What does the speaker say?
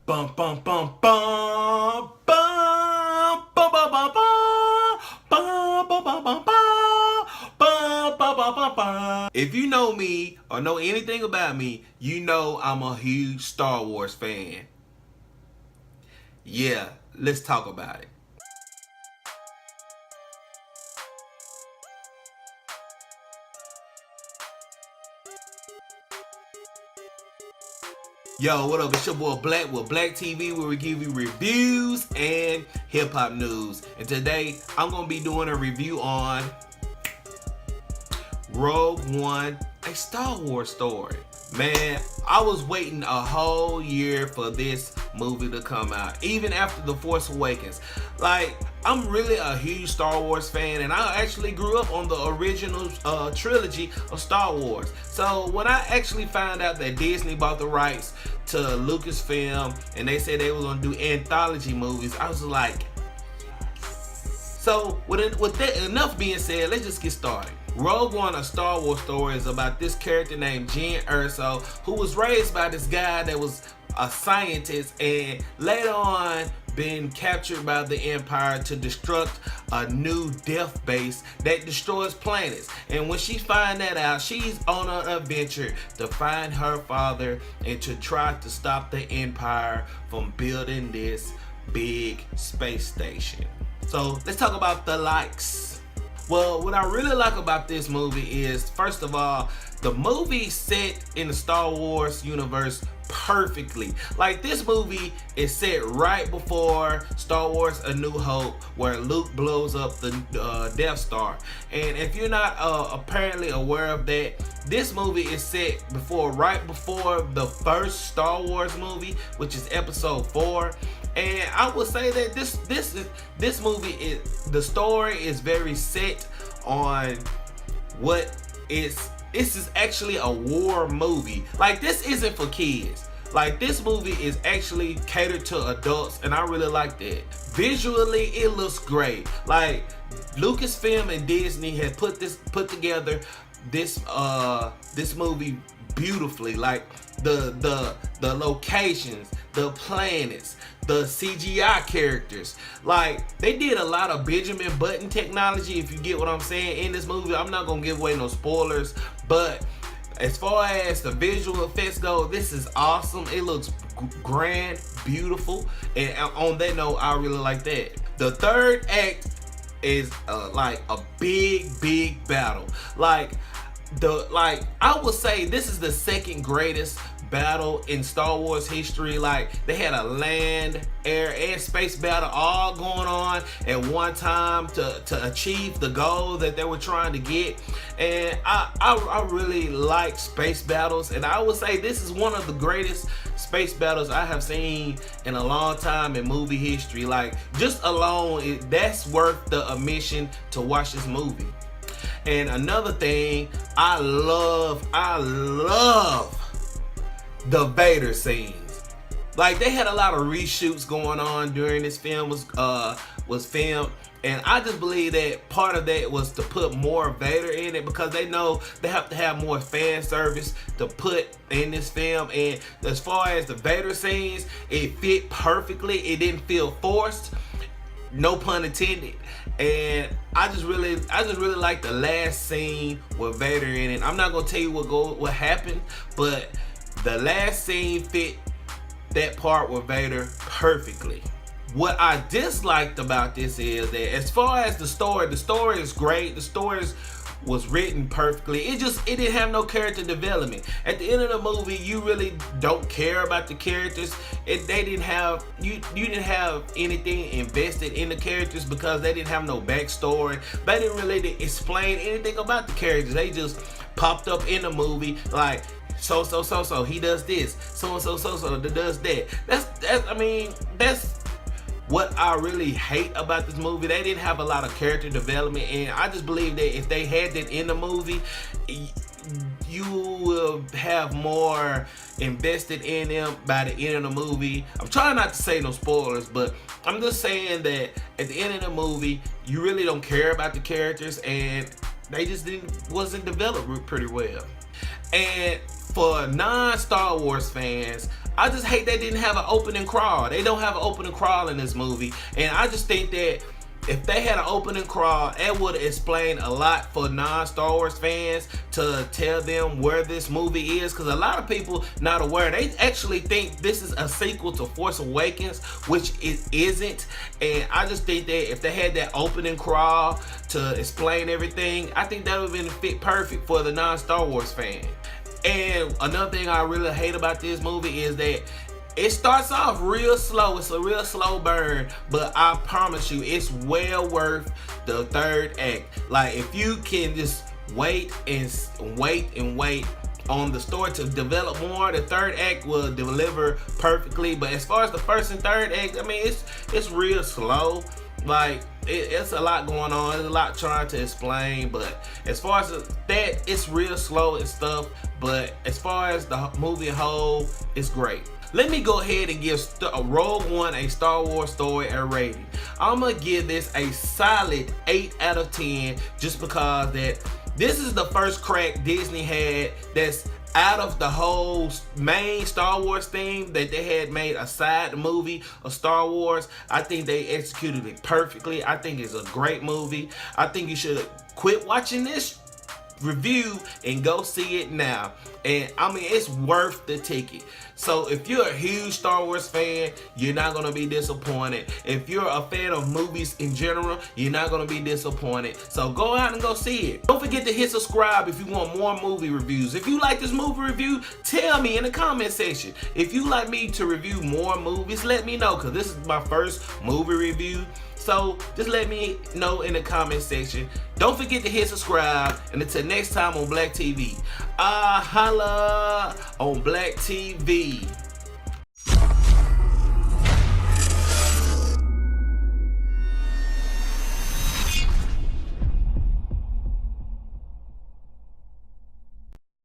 Bum bum bum bum bum bum bum bum bum bum bum bum bum bum bum bum bum bum. If you know me or know anything about me, you know I'm a huge Star Wars fan. Yeah, let's talk about it. Yo, what up? It's your boy Black with Black TV, where we give you reviews and hip hop news. And today I'm gonna be doing a review on Rogue One, a Star Wars story. Man, I was waiting a whole year for this movie to come out, even after The Force Awakens. Like, I'm really a huge Star Wars fan, and I actually grew up on the original trilogy of Star Wars. So when I actually found out that Disney bought the rights to Lucasfilm and they said they were gonna do anthology movies, I was like, so with that enough being said, let's just get started. Rogue One, a Star Wars story, is about this character named Jyn Erso, who was raised by this guy that was a scientist and later on been captured by the Empire to destruct a new death base that destroys planets. And when she finds that out, she's on an adventure to find her father and to try to stop the Empire from building this big space station. So let's talk about the likes. Well, what I really like about this movie is, first of all, the movie set in the Star Wars universe perfectly. Like, this movie is set right before Star Wars A New Hope, where Luke blows up the Death Star. And if you're not apparently aware of that, this movie is set right before the first Star Wars movie, which is Episode 4. And I would say that this movie is, the story is very set on what is. This is actually a war movie. Like, this isn't for kids. Like, this movie is actually catered to adults, and I really like that. Visually, it looks great. Like, Lucasfilm and Disney had put together this movie beautifully. Like, the locations, the planets, the CGI characters. Like, they did a lot of Benjamin Button technology, if you get what I'm saying, in this movie. I'm not gonna give away no spoilers, but as far as the visual effects go, this is awesome. It looks grand, beautiful, and on that note, I really like that. The third act is like a big battle. Like, I would say this is the second greatest battle in Star Wars history. Like, they had a land, air, and space battle all going on at one time to achieve the goal that they were trying to get. And I really like space battles, and I would say this is one of the greatest space battles I have seen in a long time in movie history. Like, just alone, that's worth the admission to watch this movie. And another thing, I love the Vader scenes. Like, they had a lot of reshoots going on during this film was filmed, and I just believe that part of that was to put more Vader in it, because they know they have to have more fan service to put in this film. And as far as the Vader scenes, it fit perfectly. It didn't feel forced, no pun intended. And I just really like the last scene with Vader in it. I'm not gonna tell you what happened, but the last scene fit that part with Vader perfectly. What I disliked about this is that, as far as the story is great. The story was written perfectly. It didn't have no character development. At the end of the movie, you really don't care about the characters. You didn't have anything invested in the characters, because they didn't have no backstory. They didn't really explain anything about the characters. They just popped up in the movie, like, so he does this, so does that. That's what I really hate about this movie. They didn't have a lot of character development, and I just believe that if they had that in the movie, you will have more invested in them by the end of the movie. I'm trying not to say no spoilers, but I'm just saying that at the end of the movie, you really don't care about the characters, and they just wasn't developed pretty well. And for non-Star Wars fans, I just hate they didn't have an opening crawl. They don't have an opening crawl in this movie, and I just think that if they had an opening crawl, it would explain a lot for non-Star Wars fans to tell them where this movie is, because a lot of people not aware. They actually think this is a sequel to Force Awakens, which it isn't. And I just think that if they had that opening crawl to explain everything, I think that would have been fit perfect for the non-Star Wars fan. And another thing I really hate about this movie is that it starts off real slow. It's a real slow burn, but I promise you, it's well worth the third act. Like, if you can just wait and wait on the story to develop more, the third act will deliver perfectly. But as far as the first and third act, I mean, it's real slow. Like, it's a lot going on. There's a lot trying to explain, but as far as that, it's real slow and stuff. But as far as the movie whole, it's great. Let me go ahead and give Rogue One, a Star Wars story, a rating. I'm gonna give this a solid 8 out of 10, just because that this is the first crack Disney had that's out of the whole main Star Wars theme that they had made a side movie of Star Wars. I think they executed it perfectly. I think it's a great movie. I think you should quit watching this review and go see it now. And I mean, it's worth the ticket. So if you're a huge Star Wars fan, you're not gonna be disappointed. If you're a fan of movies in general, you're not gonna be disappointed. So go out and go see it. Don't forget to hit subscribe if you want more movie reviews. If you like this movie review, tell me in the comment section. If you like me to review more movies, let me know, because this is my first movie review. So just let me know in the comment section. Don't forget to hit subscribe, and until next time on Black TV, holla on Black TV.